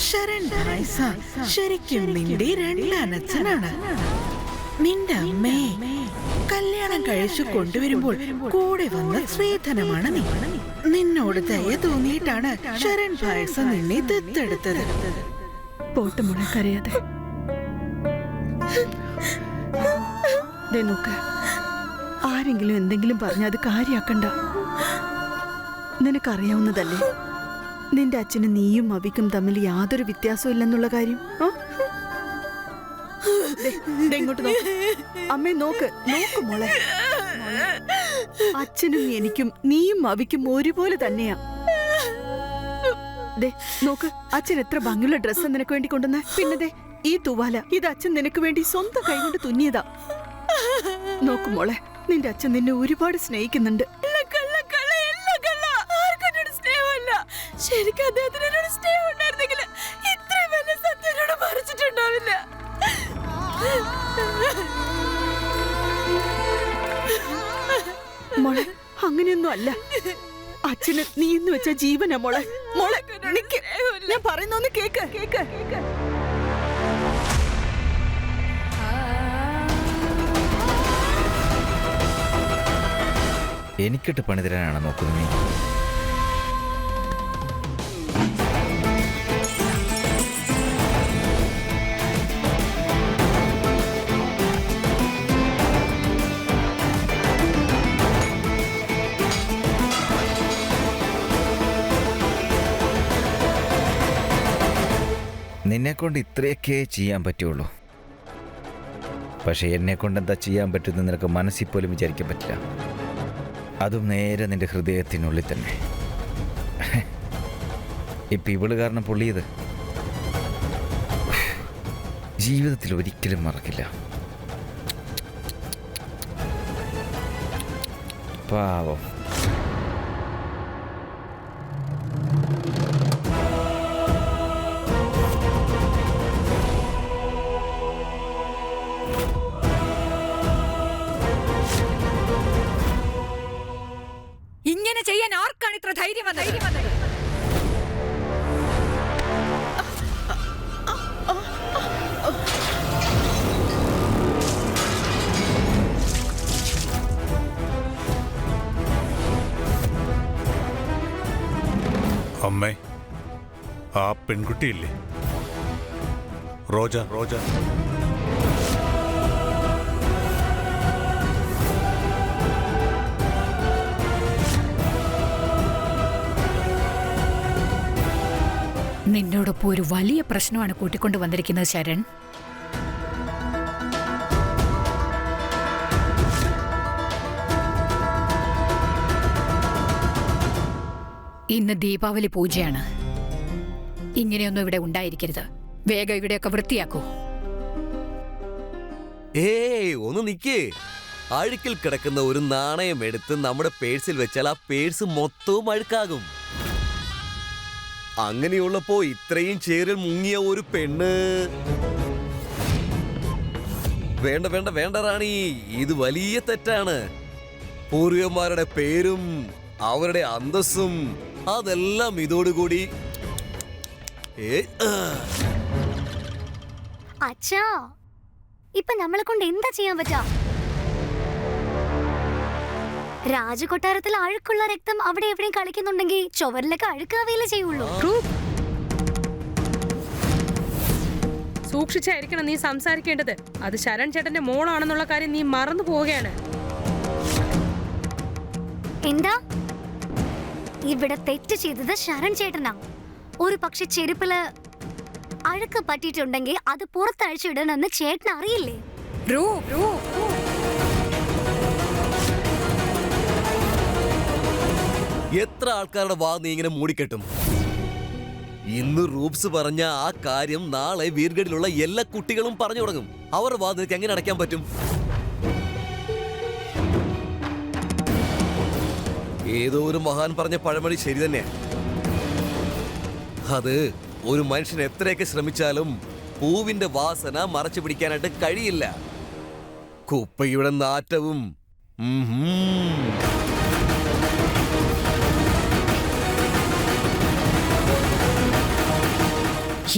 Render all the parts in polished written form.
ശരൺ ഭായ്സ ശരിക്കും നിന്റെ രണ്ടാനച്ഛനാണ്. നിന്റെ അമ്മയെ കല്യാണം കഴിച്ചു കൊണ്ടുവരുമ്പോൾ കൂടെ വന്ന സ്ത്രീധനമാണ് നീ. നിന്നോട് ദയ തോന്നിയിട്ടാണ് ശരൺ ഭായ്സ നിന്നെ ദത്തെടുത്തത്. പോട്ട് മോളെ, കരയാതെ. നോക്ക്, ആരെങ്കിലും എന്തെങ്കിലും പറഞ്ഞ അത് കാര്യാക്കണ്ട. നിനക്കറിയാവുന്നതല്ലേ നിന്റെ അച്ഛന് നീയും അവിക്കും തമ്മിൽ യാതൊരു വ്യത്യാസവും ഇല്ലെന്നുള്ള കാര്യം. ഇങ്ങോട്ട് നോക്ക്, അമ്മേ നോക്ക് മോളെ. അച്ഛനും എനിക്കും നീയും അവിക്കും ഒരുപോലെ തന്നെയാ. നോക്ക്, അച്ഛൻ എത്ര ഭംഗിയുള്ള ഡ്രസ്സ് നിനക്ക് വേണ്ടി കൊണ്ടുവന്ന. പിന്നെ ഈ തുവാല ഇത് അച്ഛൻ നിനക്ക് വേണ്ടി സ്വന്തം കൈകൊണ്ട് തുന്നിയതാ. നോക്ക് മോളെ, നിന്റെ അച്ഛൻ നിന്നെ ഒരുപാട് സ്നേഹിക്കുന്നുണ്ട്. ശരിക്കും അദ്ദേഹത്തിന് സ്നേഹം ഉണ്ടായിരുന്നെങ്കിൽ ഇത്രയും വലിയ സത്യനോട് മറിച്ചിട്ടുണ്ടാവില്ല. മോളെ, അങ്ങനെയൊന്നും അല്ല. അച്ഛന് നീ എന്ന് വെച്ച ജീവനാ മോളെ. മോളെ നിക്ക്, ഞാൻ പറയുന്നൊന്ന് കേക്ക്. എനിക്കിട്ട് പണി തരാനാണ് നോക്കുന്നത് നീ. നിന്നെക്കൊണ്ട് ഇത്രയൊക്കെ ചെയ്യാൻ പറ്റുള്ളൂ. പക്ഷെ എന്നെക്കൊണ്ട് എന്താ ചെയ്യാൻ പറ്റുമെന്ന് നിനക്ക് മനസ്സിൽ പോലും വിചാരിക്കാൻ പറ്റില്ല. അതും നേരെ നിന്റെ ഹൃദയത്തിനുള്ളിൽ തന്നെ. ഇപ്പം ഇവള് കാരണം പൊള്ളിയത് ജീവിതത്തിൽ ഒരിക്കലും മറക്കില്ല. പാവം. ഇങ്ങനെ ചെയ്യാൻ ആർക്കാണ് ഇത്ര ധൈര്യം വന്നത്? അമ്മേ, ആ പെൺകുട്ടിയില്ലേ റോജ, നിന്നോടൊപ്പം ഒരു വലിയ പ്രശ്നമാണ് കൂട്ടിക്കൊണ്ട് വന്നിരിക്കുന്നത് ശരൺ. ഇന്ന് ദീപാവലി പൂജയാണ്. ഇങ്ങനെയൊന്നും ഇവിടെ ഉണ്ടായിരിക്കരുത്. വേഗം ഇവിടെയൊക്കെ വൃത്തിയാക്കൂ. ഒന്ന് നിക്കേ. അഴുക്കിൽ കിടക്കുന്ന ഒരു നാണയം എടുത്ത് നമ്മുടെ പേഴ്സിൽ വെച്ചാൽ ആ പേഴ്സ് മൊത്തവും അഴുക്കാകും. അങ്ങനെയുള്ളപ്പോ ഇത്രയും ചേരിൽ മുങ്ങിയ ഒരു പെണ്ണ് വേണ്ട റാണി, ഇത് വലിയ തെറ്റാണ്. പൂർവികന്മാരുടെ പേരും അവരുടെ അന്തസ്സും അതെല്ലാം ഇതോടുകൂടി. അച്ഛാ, ഇപ്പൊ നമ്മളെ കൊണ്ട് എന്താ ചെയ്യാൻ പറ്റാ? രാജകൊട്ടാരത്തിൽ അഴുക്കുള്ള രക്തം അവിടെ എവിടെയും കളിക്കുന്നുണ്ടെങ്കിൽ ചുവരിലൊക്കെ അഴുക്കാവേലേ ചെയ്യുള്ളൂ. സൂക്ഷിച്ചായിരിക്കണം നീ സംസാരിക്കേണ്ടത്. അത് ശരൺ ചേട്ടന്റെ മോളാണെന്നുള്ള കാര്യം നീ മറന്നു പോവുകയാണ്. എന്താ ഇവിടെ തെറ്റ് ചെയ്തത്? ശരൺ ചേട്ടനാ. ഒരു പക്ഷെ ചെരുപ്പില് അഴുക്ക് പറ്റിയിട്ടുണ്ടെങ്കിൽ അത് പുറത്തഴിച്ചിടണമെന്ന് ചേട്ടൻ അറിയില്ലേ? എത്ര ആൾക്കാരുടെ വാ നീ ഇങ്ങനെ മൂടിക്കെട്ടും? ഇന്ന് റൂപ്സ് പറഞ്ഞ ആ കാര്യം നാളെ വീർഗഡിലുള്ള എല്ലാ കുട്ടികളും പറഞ്ഞു തുടങ്ങും. അവരുടെ വാ നിനക്ക് എങ്ങനെ അടയ്ക്കാൻ പറ്റും? ഏതോ ഒരു മഹാൻ പറഞ്ഞ പഴമൊഴി ശരി തന്നെയാ. അത് ഒരു മനുഷ്യൻ എത്രയൊക്കെ ശ്രമിച്ചാലും പൂവിന്റെ വാസന മറച്ചു പിടിക്കാനായിട്ട് കഴിയില്ല. കുപ്പയുടെ നാറ്റവും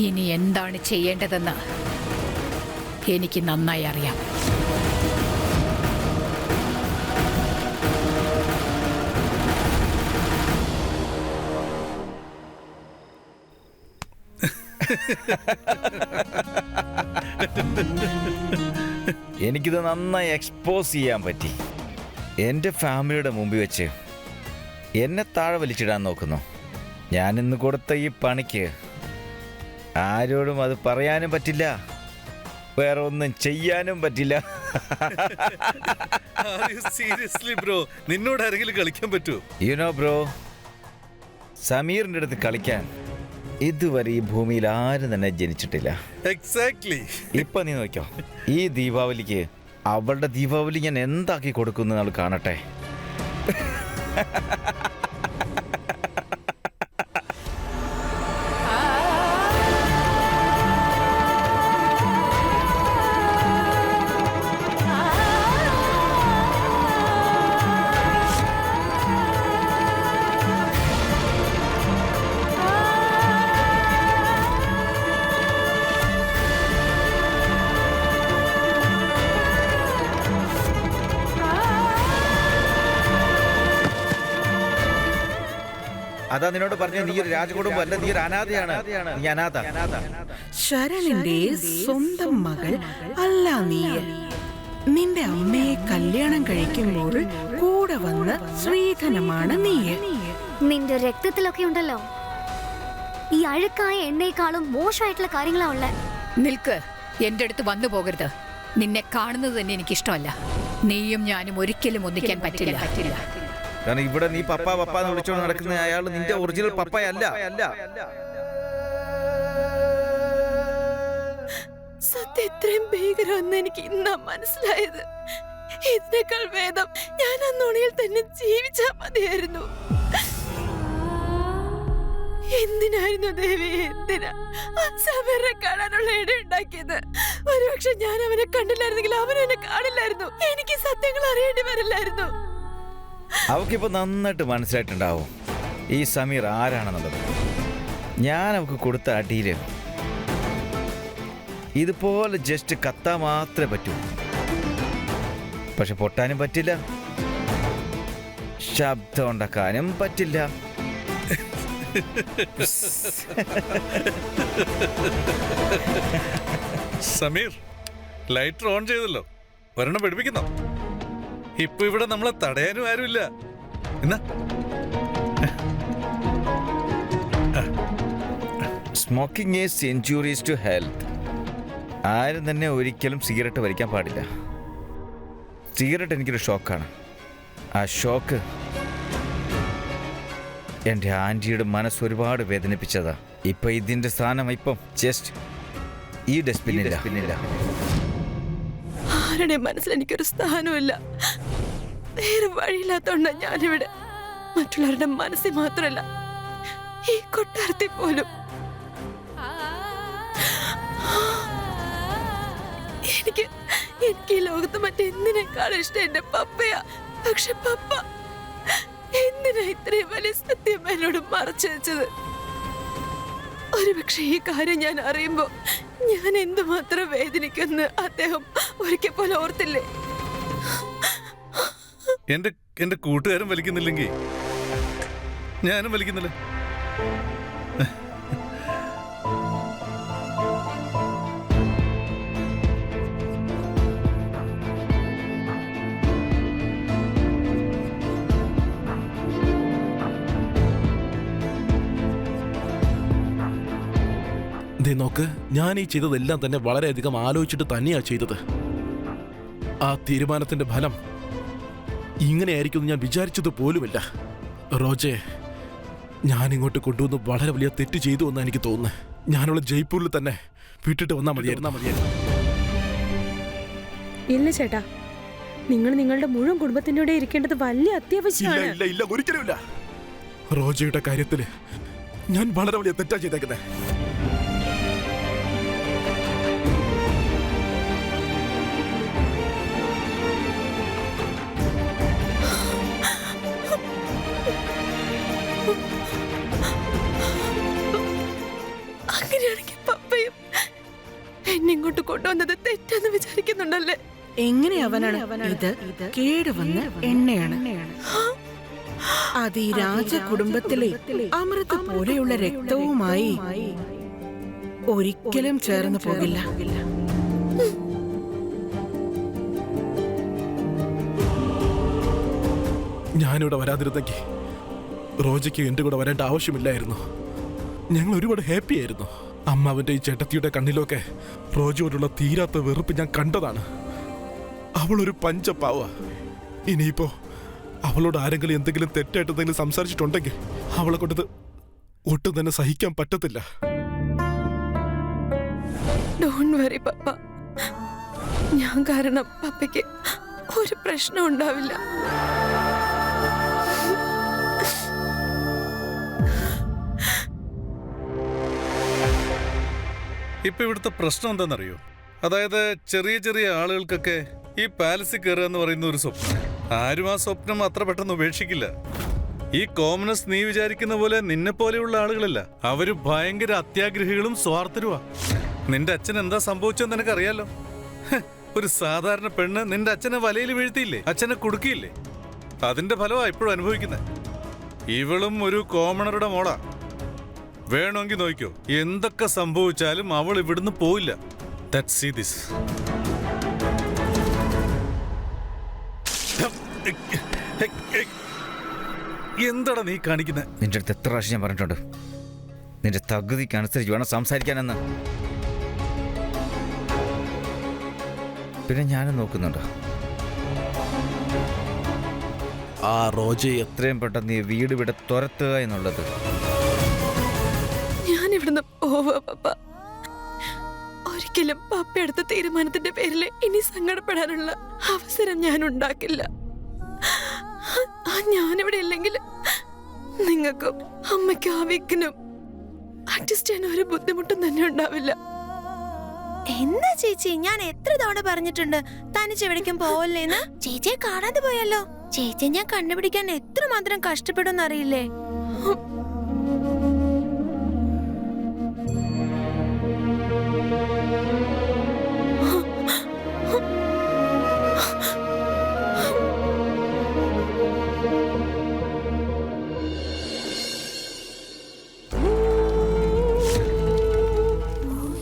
ഇനി എന്താണ് ചെയ്യേണ്ടതെന്ന് എനിക്ക് നന്നായി അറിയാം. എനിക്കിത് നന്നായി എക്സ്പോസ് ചെയ്യാൻ പറ്റി. എൻ്റെ ഫാമിലിയുടെ മുമ്പിൽ വെച്ച് എന്നെ താഴെ വലിച്ചിടാൻ നോക്കുന്നു. ഞാനിന്ന് കൊടുത്ത ഈ പണിക്ക് ആരോടും അത് പറയാനും പറ്റില്ല, വേറെ ഒന്നും ചെയ്യാനും പറ്റില്ല. സീരിയസ്ലി ബ്രോ, നിന്നോട് ആരെങ്കിലും കളിക്കാൻ പറ്റുമോ? യുനോ ബ്രോ, സമീറിൻ്റെ അടുത്ത് കളിക്കാൻ ഇതുവരെ ഈ ഭൂമിയിൽ ആരും തന്നെ ജനിച്ചിട്ടില്ല. എക്സാക്ട്ലി. ഇപ്പൊ നീ നോക്കിയോ, ഈ ദീപാവലിക്ക് അവളുടെ ദീപാവലി ഞാൻ എന്താക്കി കൊടുക്കുന്നു നമ്മൾ കാണട്ടെ. അതാ നിന്നോട് പറഞ്ഞു, നീ ഒരു രാജകുടുംബം അല്ല, നീ ഒരു അനാഥയാണ്. നീ അനാഥ. ശരണിന്റെ സ്വന്തം മകൾ അല്ല നീ. നിന്റെ അമ്മയെ കല്യാണം കഴിക്കുമ്പോൾ കൂടെ വന്ന സ്ത്രീധനമാണ് നീ. നിന്റെ രക്തത്തിലൊക്കെ ഉണ്ടല്ലോ ഈ അഴുക്കായ എണ്ണയെക്കാളും മോശമായിട്ടുള്ള കാര്യങ്ങളാ ഉള്ളത്. നിൽക്ക്, എന്റെ അടുത്ത് വന്നു പോകരുത്. നിന്നെ കാണുന്നത് തന്നെ എനിക്കിഷ്ടമല്ല. നീയും ഞാനും ഒരിക്കലും ഒന്നിക്കാൻ പറ്റില്ല. കാരണം ഇവിടെ നീ പപ്പ പപ്പ എന്ന് വിളിച്ചോണ്ട് നടക്കുന്ന അയാൾ നിന്റെ ഒറിജിനൽ പപ്പയല്ല. സത്യം ഇത്രയും ഭീകരമെന്ന് എനിക്ക് ഇന്നാ മനസ്സിലായത്. ഇതിനേക്കാൾ ഭേദം ഞാൻ ആ നുണയിൽ തന്നെ ജീവിച്ചാ മതിയായിരുന്നു. എന്തിനായിരുന്നു ദേവി, എന്തിനാ ആ സമീറിനെ കാണാനുള്ള ഇട ഉണ്ടാക്കിയത്? ഒരുപക്ഷെ ഞാൻ അവനെ കണ്ടില്ലായിരുന്നെങ്കിൽ അവനും എന്നെ കാണില്ലായിരുന്നു. എനിക്ക് സത്യങ്ങൾ അറിയേണ്ടി വരില്ലായിരുന്നു. അവക്കിപ്പോ നന്നായിട്ട് മനസ്സിലായിട്ടുണ്ടാവും ഈ സമീർ ആരാണെന്നുള്ളത്. ഞാൻ അവക്ക് കൊടുത്ത അടിയില് ഇതുപോലെ ജസ്റ്റ് കത്താൻ മാത്രമേ പറ്റൂ, പക്ഷെ പൊട്ടാനും പറ്റില്ല, ശബ്ദം ഉണ്ടാക്കാനും പറ്റില്ല. സമീർ, ലൈറ്റർ ഓൺ ചെയ്തല്ലോ, ഒരെണ്ണം പഠിപ്പിക്കുന്നോ? ഇപ്പൊ ഇവിടെ നമ്മളെ തടയാനും ആരുമില്ല. എന്നാ സ്മോക്കിംഗ് ഈസ് ഇൻജൂറീസ് ടു ഹെൽത്ത്. ആരും തന്നെ ഒരിക്കലും സിഗരറ്റ് വലിക്കാൻ പാടില്ല. സിഗരറ്റ് എനിക്കൊരു ഷോക്കാണ്. ആ ഷോക്ക് എൻ്റെ ആൻറ്റിയുടെ മനസ്സ് ഒരുപാട് വേദനിപ്പിച്ചതാ. ഇപ്പൊ ഇതിന്റെ സ്ഥാനം ഇപ്പം ജസ്റ്റ് ഈ ഡസ്റ്റ്ബിന്നില്ല. ആരുടെ മനസ്സിൽ എനിക്കൊരു സ്ഥാനമില്ല. വേറെ വഴിയില്ലാത്തോണ്ടാ ഞാനിവിടെ. മറ്റുള്ളവരുടെ മനസ്സിൽ മാത്രമല്ല, ഈ കൊട്ടാരത്തിൽ പോലും. എനിക്ക് ഈ ലോകത്ത് മറ്റെന്തിനേക്കാളും ഇഷ്ടം എന്റെ പപ്പയാ. പക്ഷെ പപ്പ എന്തിനാ ഇത്രയും വലിയ സത്യം എന്നോട് മറച്ചു വെച്ചത്? ഒരുപക്ഷെ ഈ കാര്യം ഞാൻ അറിയുമ്പോ ഞാൻ എന്തുമാത്രം വേദനിക്കുമെന്ന് അദ്ദേഹം ഒരിക്കൽ പോലെ ഓർത്തില്ലേ? എന്റെ കൂട്ടുകാരും വലിക്കുന്നില്ലെങ്കിൽ ഞാനും വലിക്കുന്നില്ല. നോക്ക്, ഞാൻ ഈ ചെയ്തതെല്ലാം തന്നെ വളരെയധികം ആലോചിച്ചിട്ട് തന്നെയാ ചെയ്തത്. ആ തീരുമാനത്തിന്റെ ഫലം ഇങ്ങനെയായിരിക്കും ഞാൻ വിചാരിച്ചത് പോലുമില്ല. റോജെ, ഞാൻ ഇങ്ങോട്ട് കൊണ്ടുവന്ന് വളരെ വലിയ തെറ്റ് ചെയ്തു എന്നാണ് എനിക്ക് തോന്നുന്നത്. ഞാനുള്ള ജയ്പൂരിൽ തന്നെ വിട്ടിട്ട് വന്നാൽ മതിയായിരുന്നു. ഇല്ല ചേട്ടാ, നിങ്ങൾ നിങ്ങളുടെ മുഴുവൻ കുടുംബത്തിൻ്റെ കൂടെ ഇരിക്കേണ്ടത് വലിയ അത്യാവശ്യമാണ്. ഇല്ല, ഒരിക്കലുമില്ല. റോജയുടെ കാര്യത്തില് ഞാൻ വളരെ വലിയ തെറ്റാ ചെയ്തേക്കുന്നത്. അങ്ങനെയാണെങ്കിൽ എന്നെ ഇങ്ങോട്ട് കൊണ്ടുവന്നത് തെറ്റെന്ന് വിചാരിക്കുന്നുണ്ടല്ലേ? എങ്ങനെ അവനാണ് ഇത് കേടുവന്ന എണ്ണയാണ്. അത് ഈ രാജകുടുംബത്തിലെ അമൃത പോലെയുള്ള രക്തവുമായി ഒരിക്കലും ചേർന്ന് പോകില്ല. ഞാനിവിടെ വരാതിരുന്നെങ്കിൽ റോജയ്ക്ക് എന്റെ കൂടെ വരേണ്ട ആവശ്യമില്ലായിരുന്നു. ഞങ്ങൾ ഒരുപാട് ഹാപ്പി ആയിരുന്നു. അമ്മാവന്റെ ഈ ചേട്ടത്തിയുടെ കണ്ണിലൊക്കെ റോജയോടുള്ള തീരാത്ത വെറുപ്പ് ഞാൻ കണ്ടതാണ്. അവളൊരു പഞ്ചപാവ. ഇനിയിപ്പോ അവളോട് ആരെങ്കിലും എന്തെങ്കിലും തെറ്റായിട്ട് എന്തെങ്കിലും സംസാരിച്ചിട്ടുണ്ടെങ്കിൽ അവളെ കൊണ്ടത് ഒട്ടും തന്നെ സഹിക്കാൻ പറ്റത്തില്ല. ഡോണ്ട് വറി പപ്പ, ഞാൻ കാരണം പപ്പയ്ക്ക് ഒരു പ്രശ്നം ഉണ്ടാവില്ല. ഇപ്പൊ ഇവിടുത്തെ പ്രശ്നം എന്താണെന്നറിയോ? അതായത് ചെറിയ ചെറിയ ആളുകൾക്കൊക്കെ ഈ പാലസിൽ കയറുക എന്ന് പറയുന്ന ഒരു സ്വപ്നം. ആരും ആ സ്വപ്നം അത്ര പെട്ടെന്ന് ഉപേക്ഷിക്കില്ല. ഈ കോമണസ് നീ വിചാരിക്കുന്ന പോലെ നിന്നെ പോലെയുള്ള ആളുകളല്ല. അവര് ഭയങ്കര അത്യാഗ്രഹികളും സ്വാർത്ഥരുവാ. നിന്റെ അച്ഛൻ എന്താ സംഭവിച്ചെന്ന് നിനക്കറിയാലോ. ഒരു സാധാരണ പെണ്ണ് നിന്റെ അച്ഛനെ വലയിൽ വീഴ്ത്തിയില്ലേ, അച്ഛനെ കുടുക്കിയില്ലേ? അതിന്റെ ഫലമാ ഇപ്പോഴും അനുഭവിക്കുന്നത്. ഇവളും ഒരു കോമണറുടെ മോളാ. വേണമെങ്കിൽ നോക്കിക്കോ, എന്തൊക്കെ സംഭവിച്ചാലും അവൾ ഇവിടുന്ന് പോയില്ല. Let's see this. എന്താടാ നീ കാണിക്കുന്നത്? നിന്റെ അടുത്ത് എത്ര പ്രാവശ്യം ഞാൻ പറഞ്ഞിട്ടുണ്ട്, നിന്റെ തകുതിക്ക് അനുസരിച്ച് വേണം സംസാരിക്കാനെന്ന്. പിന്നെ ഞാനും നോക്കുന്നുണ്ട്. ആ റോജയെ എത്രയും പെട്ടെന്ന് ഈ വീട് ഇവിടെ തുരത്തുക എന്നുള്ളത്. ഞാൻ ഇവിടുന്ന് പോവാ പപ്പ. ഒരിക്കലും പപ്പ എടുത്ത തീരുമാനത്തിന്റെ പേരിൽ ഇനി സങ്കടപ്പെടാനുള്ള അവസരം ഞാൻ ഉണ്ടാക്കില്ല. ഞാനിവിടെ ഇല്ലെങ്കിൽ നിങ്ങൾക്കും അമ്മയ്ക്കും ആ വീക്കിനും അഡ്ജസ്റ്റ് ചെയ്യാൻ ഒരു ബുദ്ധിമുട്ടും തന്നെ ഉണ്ടാവില്ല. എന്താ ചേച്ചി, ഞാൻ എത്ര തവണ പറഞ്ഞിട്ടുണ്ട് തനിച്ചെവിടേക്കും പോവല്ലേന്ന്. ചേച്ചിയെ കാണാതെ പോയല്ലോ. ചേച്ചിയെ ഞാൻ കണ്ടുപിടിക്കാൻ എത്രമാത്രം കഷ്ടപ്പെടുമെന്ന് അറിയില്ലേ?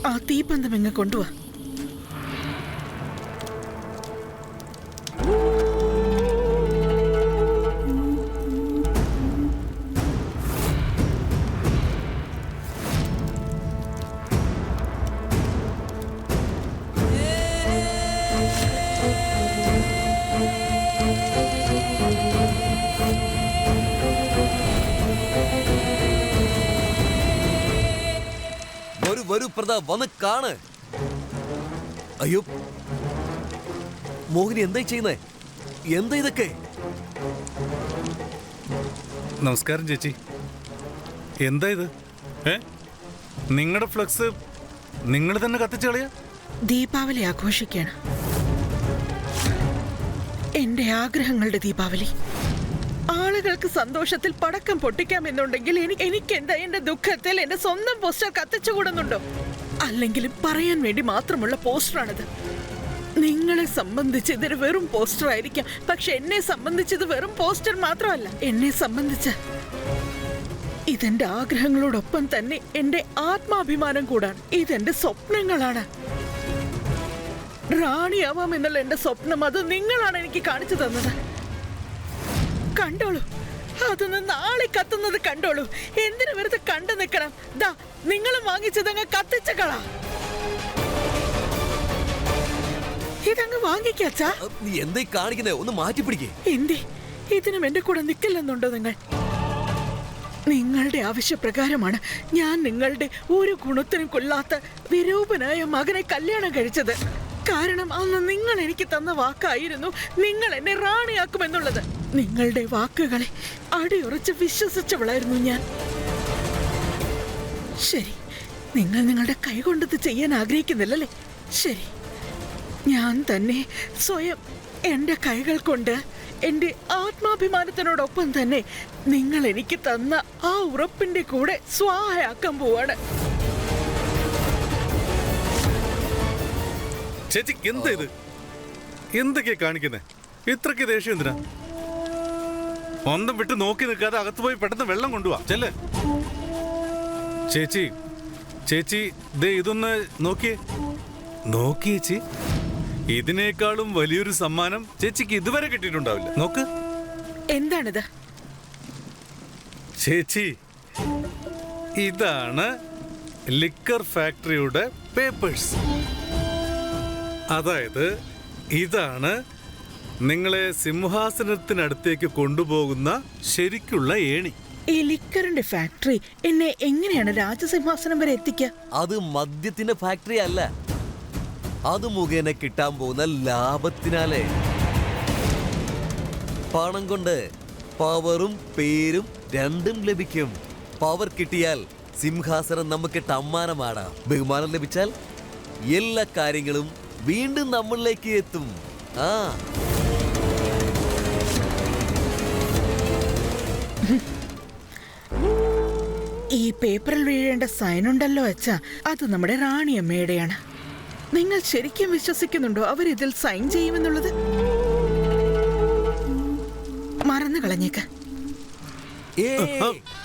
ആ തീപ്പന്തം എങ്ങ കൊണ്ടുവാ. വരൂ പ്രതാപ്, വന്ന് കാണ്. അയ്യോ മോഹിനി, എന്തായി ചെയ്യുന്നേ? എന്താ ഇതൊക്കെ? നമസ്കാരം ചേച്ചി. എന്താ ഇത്? നിങ്ങളുടെ ഫ്ലക്സ് നിങ്ങൾ തന്നെ കത്തിച്ചു കളയാ? ദീപാവലി ആഘോഷിക്കാണ്. എന്റെ ആഗ്രഹങ്ങളുടെ ദീപാവലി. ആളുകൾക്ക് സന്തോഷത്തിൽ പടക്കം പൊട്ടിക്കാമെന്നുണ്ടെങ്കിൽ എനിക്ക് എന്താ എന്റെ ദുഃഖത്തിൽ എന്റെ സ്വന്തം പോസ്റ്റർ കത്തിച്ചുകൂടുന്നുണ്ടോ? അല്ലെങ്കിലും പറയാൻ വേണ്ടി മാത്രമുള്ള പോസ്റ്ററാണിത്. നിങ്ങളെ സംബന്ധിച്ച് ഇതൊരു വെറും പോസ്റ്റർ ആയിരിക്കാം, പക്ഷെ എന്നെ സംബന്ധിച്ചത് വെറും പോസ്റ്റർ മാത്രമല്ല. എന്നെ സംബന്ധിച്ച് ഇതെന്റെ ആഗ്രഹങ്ങളോടൊപ്പം തന്നെ എന്റെ ആത്മാഭിമാനം കൂടാണ്. ഇതെന്റെ സ്വപ്നങ്ങളാണ്. റാണിയാവാം എന്നുള്ള എന്റെ സ്വപ്നം അത് നിങ്ങളാണ് എനിക്ക് കാണിച്ചു തന്നത്. കണ്ടോളൂ, അതൊന്ന് നാളെ കത്തുന്നത് കണ്ടോളൂ. എന്തിനു വെറുതെ കണ്ടു നിൽക്കണം? ദാ നിങ്ങളും വാങ്ങിച്ചതങ്ങ് കത്തിച്ചകളാ. ഇതങ്ങ് വാങ്ങിക്കാച്ചാ. നീ എന്താ കാണിക്കുന്നേ? ഒന്ന് മാറ്റി പിടിക്കേ. എന്തേ ഇതിനും എന്റെ കൂടെ നിൽക്കില്ലെന്നുണ്ടോ നിങ്ങൾ? നിങ്ങളുടെ ആവശ്യപ്രകാരമാണ് ഞാൻ നിങ്ങളുടെ ഒരു ഗുണത്തിനും കൊള്ളാത്ത വിരൂപനായ മകനെ കല്യാണം കഴിച്ചത്. കാരണം അന്ന് നിങ്ങൾ എനിക്ക് തന്ന വാക്കായിരുന്നു നിങ്ങൾ എന്നെ റാണിയാക്കുമെന്നുള്ളത്. നിങ്ങളുടെ വാക്കുകളെ അടിയുറച്ച് വിശ്വസിച്ചവളായിരുന്നു ഞാൻ. ശരി, നിങ്ങൾ നിങ്ങളുടെ കൈകൊണ്ടത് ചെയ്യാൻ ആഗ്രഹിക്കുന്നില്ലല്ലേ? ശരി, ഞാൻ തന്നെ സ്വയം എന്റെ കൈകൾ കൊണ്ട് എന്റെ ആത്മാഭിമാനത്തിനോടൊപ്പം തന്നെ നിങ്ങൾ എനിക്ക് തന്ന ആ ഉറപ്പിന്റെ കൂടെ സ്വാഹയാക്കാൻ പോവാണ്. ചേച്ചി എന്താ ഇത്? എന്തൊക്കെയാ കാണിക്കുന്നേ? ഇത്രയ്ക്ക് ദേഷ്യം എന്തിനാ? ഒന്നും വിട്ട് നോക്കി നിൽക്കാതെ അകത്ത് പോയി പെട്ടെന്ന് വെള്ളം കൊണ്ടുപോവാ. ചെല്ലേ ചേച്ചി. ചേച്ചി ദേ ഇതൊന്ന് നോക്കിയേ. നോക്കി ചേച്ചി, ഇതിനേക്കാളും വലിയൊരു സമ്മാനം ചേച്ചിക്ക് ഇതുവരെ കിട്ടിയിട്ടുണ്ടാവില്ല. നോക്ക്. എന്താണിത്? ചേച്ചി, ഇതാണ് ലിക്കർ ഫാക്ടറിയുടെ പേപ്പേഴ്സ്. അതായത് ഇതാണ് നിങ്ങളെ സിംഹാസനത്തിനടുത്തേക്ക് കൊണ്ടുപോകുന്ന ശരിക്കുള്ള ഏണി. ഈ ലിക്കറിന്റെ ഫാക്ടറി എന്നെ എങ്ങനെയാണ് രാജസിംഹാസനം വരെ എത്തിക്കുക? അത് മദ്യത്തിന്റെ ഫാക്ടറി അല്ല, അത് മുഖേന കിട്ടാൻ പോകുന്ന ലാഭത്തിനാലേ. പണം കൊണ്ട് പവറും പേരും രണ്ടും ലഭിക്കും. പവർ കിട്ടിയാൽ സിംഹാസനം നമുക്ക് അമ്മാനമാടാം. ബഹുമാനം ലഭിച്ചാൽ എല്ലാ കാര്യങ്ങളും വീണ്ടും നമ്മളിലേക്ക് എത്തും. ആ ഈ പേപ്പറിൽ വീഴേണ്ട സൈൻ ഉണ്ടല്ലോ അച്ഛാ, അത് നമ്മുടെ റാണിയമ്മയുടെയാണ്. നിങ്ങൾ ശരിക്കും വിശ്വസിക്കുന്നുണ്ടോ അവരിതിൽ സൈൻ ചെയ്യുമെന്നുള്ളത്? മറന്നു കളഞ്ഞേക്ക.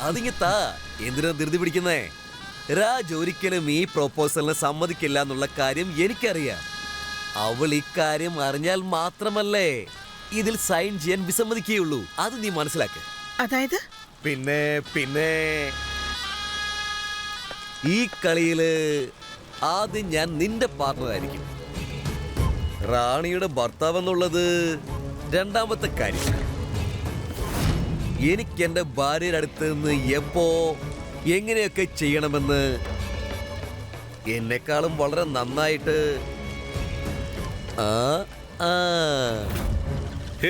അതിങ്ങത്താ എന്തിനാ ധൃതി പിടിക്കുന്നേ? രാജ് ഒരിക്കലും ഈ പ്രൊപ്പോസലിന് സമ്മതിക്കില്ല എന്നുള്ള കാര്യം എനിക്കറിയാം. അവൾ ഇക്കാര്യം അറിഞ്ഞാൽ മാത്രമല്ലേ ഇതിൽ സൈൻ ചെയ്യാൻ വിസമ്മതിക്കുകയുള്ളൂ. അത് നീ മനസ്സിലാക്ക്. അതായത് പിന്നെ ഈ കളിയില് ആദ്യം ഞാൻ നിന്റെ പാർട്ണറായിരിക്കും. റാണിയുടെ ഭർത്താവ് എന്നുള്ളത് രണ്ടാമത്തെ കാര്യം. എനിക്ക് എന്റെ ഭാര്യയുടെ അടുത്ത് നിന്ന് എപ്പോ എങ്ങനെയൊക്കെ ചെയ്യണമെന്ന് എന്നെക്കാളും വളരെ നന്നായിട്ട്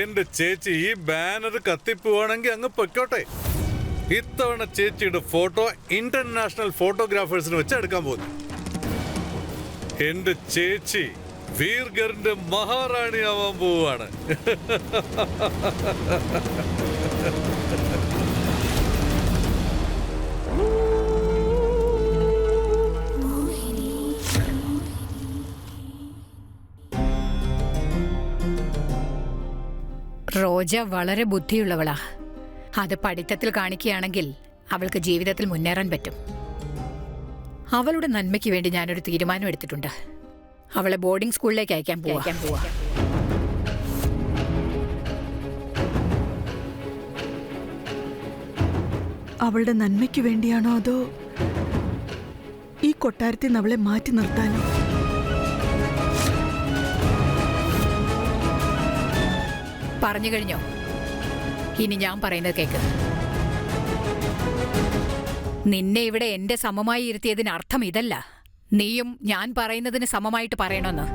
എന്റെ ചേച്ചി ഈ ബാനർ കത്തിപ്പോവാണെങ്കിൽ അങ്ങ് പൊയ്ക്കോട്ടെ. ഇത്തവണ ചേച്ചിയുടെ ഫോട്ടോ ഇന്റർനാഷണൽ ഫോട്ടോഗ്രാഫേഴ്സിന് വെച്ച് എടുക്കാൻ പോകുന്നു. എന്റെ ചേച്ചി വീർഗറിന്റെ മഹാറാണിയാവാൻ പോവാണ്. റോജ വളരെ ബുദ്ധിയുള്ളവളാ. അത് പഠിത്തത്തിൽ കാണിക്കുകയാണെങ്കിൽ അവൾക്ക് ജീവിതത്തിൽ മുന്നേറാൻ പറ്റും. അവളുടെ നന്മയ്ക്ക് വേണ്ടി ഞാനൊരു തീരുമാനം എടുത്തിട്ടുണ്ട്. അവളെ ബോർഡിംഗ് സ്കൂളിലേക്ക് അയക്കാൻ പോവാ. അവളുടെ നന്മയ്ക്ക് വേണ്ടിയാണോ അതോ ഈ കൊട്ടാരത്തിൽ നിന്ന് അവളെ മാറ്റി നിർത്താനോ? പറഞ്ഞു കഴിഞ്ഞോ? ഇനി ഞാൻ പറയുന്നത് കേക്ക്. നിന്നെ ഇവിടെ എന്റെ സമമായി ഇരുത്തിയതിന് അർത്ഥം ഇതല്ല. നീയും ഞാൻ പറയുന്നതിന് സമമായിട്ട് പറയണമെന്ന്.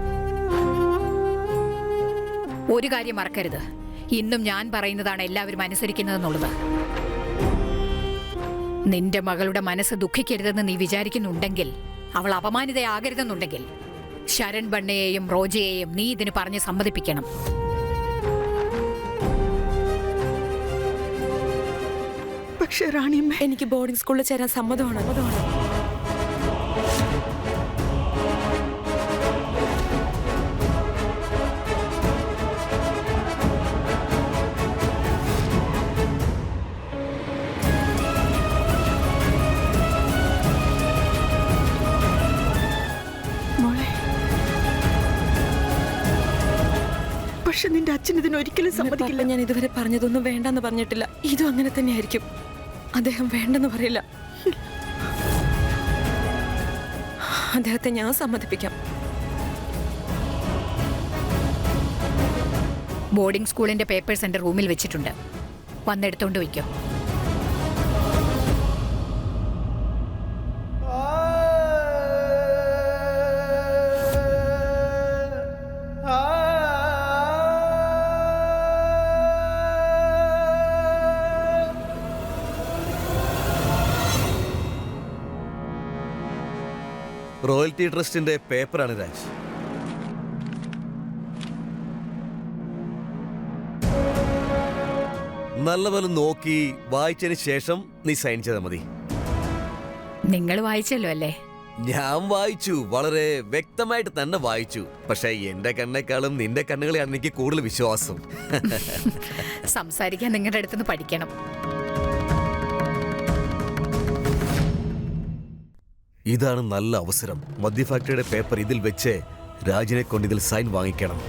ഒരു കാര്യം മറക്കരുത്, ഇന്നും ഞാൻ പറയുന്നതാണ് എല്ലാവരും അനുസരിക്കുന്നതെന്നുള്ളത്. നിന്റെ മകളുടെ മനസ്സ് ദുഃഖിക്കരുതെന്ന് നീ വിചാരിക്കുന്നുണ്ടെങ്കിൽ, അവൾ അപമാനിതയാകരുതെന്നുണ്ടെങ്കിൽ, ശരൺ ബണ്ണയെയും റോജയെയും നീ ഇതിന് പറഞ്ഞ് സമ്മതിപ്പിക്കണം. പക്ഷേ റാണിയമ്മ, എനിക്ക് ബോർഡിംഗ് സ്കൂളിൽ ചേരാൻ സമ്മതമാണ്. പക്ഷെ നിന്റെ അച്ഛൻ ഇതിനൊരിക്കലും സമ്മതിക്കില്ല. ഞാൻ ഇതുവരെ പറഞ്ഞതൊന്നും വേണ്ടെന്ന് പറഞ്ഞിട്ടില്ല. ഇതും അങ്ങനെ തന്നെയായിരിക്കും. അദ്ദേഹം വേണ്ടെന്ന് പറയില്ല. അദ്ദേഹത്തെ ഞാൻ സമ്മതിപ്പിക്കാം. ബോർഡിംഗ് സ്കൂളിന്റെ പേപ്പേഴ്സ് എന്റെ റൂമിൽ വെച്ചിട്ടുണ്ട്. വന്നെടുത്തോണ്ട് വയ്ക്കോ. റോയൽറ്റി ട്രസ്റ്റിന്റെ പേപ്പറാണ് രാജ്. നല്ലപോലെ നോക്കി വായിച്ചതിന് ശേഷം നീ സൈൻ ചെയ്താൽ മതി. നിങ്ങൾ വായിച്ചല്ലോ അല്ലേ? ഞാൻ വായിച്ചു, വളരെ വ്യക്തമായിട്ട് തന്നെ വായിച്ചു. പക്ഷെ എന്റെ കണ്ണേക്കാളും നിന്റെ കണ്ണുകളെയാണ് എനിക്ക് കൂടുതൽ വിശ്വാസം. സംസാരിക്കാൻ നിങ്ങളുടെ അടുത്തുനിന്ന് പഠിക്കണം. ഇതാണ് നല്ല അവസരം. മദ്യ ഫാക്ടറിയുടെ പേപ്പർ ഇതിൽ വെച്ച് രാജിനെ കൊണ്ട് ഇതിൽ സൈൻ വാങ്ങിക്കണം.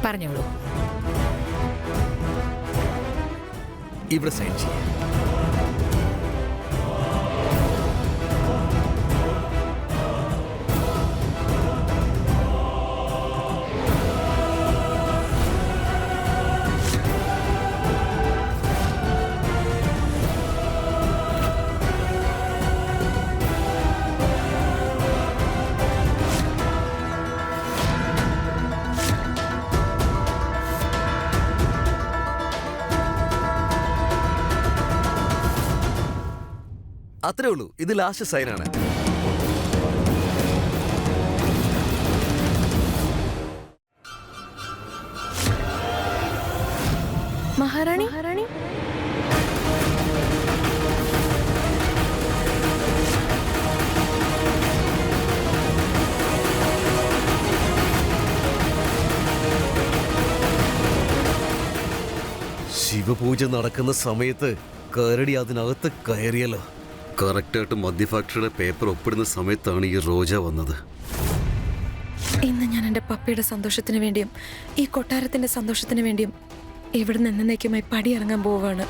പറഞ്ഞോളൂ. ഇവിടെ സൈൻ ചെയ്യാം. അത്രേ ഉള്ളൂ. ഇത് ലാസ്റ്റ് സൈനാണ്. മഹാറാണി ശിവപൂജ നടക്കുന്ന സമയത്ത് കരടി അതിനകത്ത് കയറിയല്ലോ. കറക്റ്റായിട്ട് മദ്യ ഫാക്ടറിയുടെ പേപ്പർ ഒപ്പിടുന്ന സമയത്താണ് ഈ റോജ വന്നത്. ഇന്ന് ഞാൻ എൻ്റെ പപ്പയുടെ സന്തോഷത്തിന് വേണ്ടിയും ഈ കൊട്ടാരത്തിന്റെ സന്തോഷത്തിന് വേണ്ടിയും ഇവിടെ നിന്ന് എന്നേക്കുമായി പടിയിറങ്ങാൻ പോവാണ്.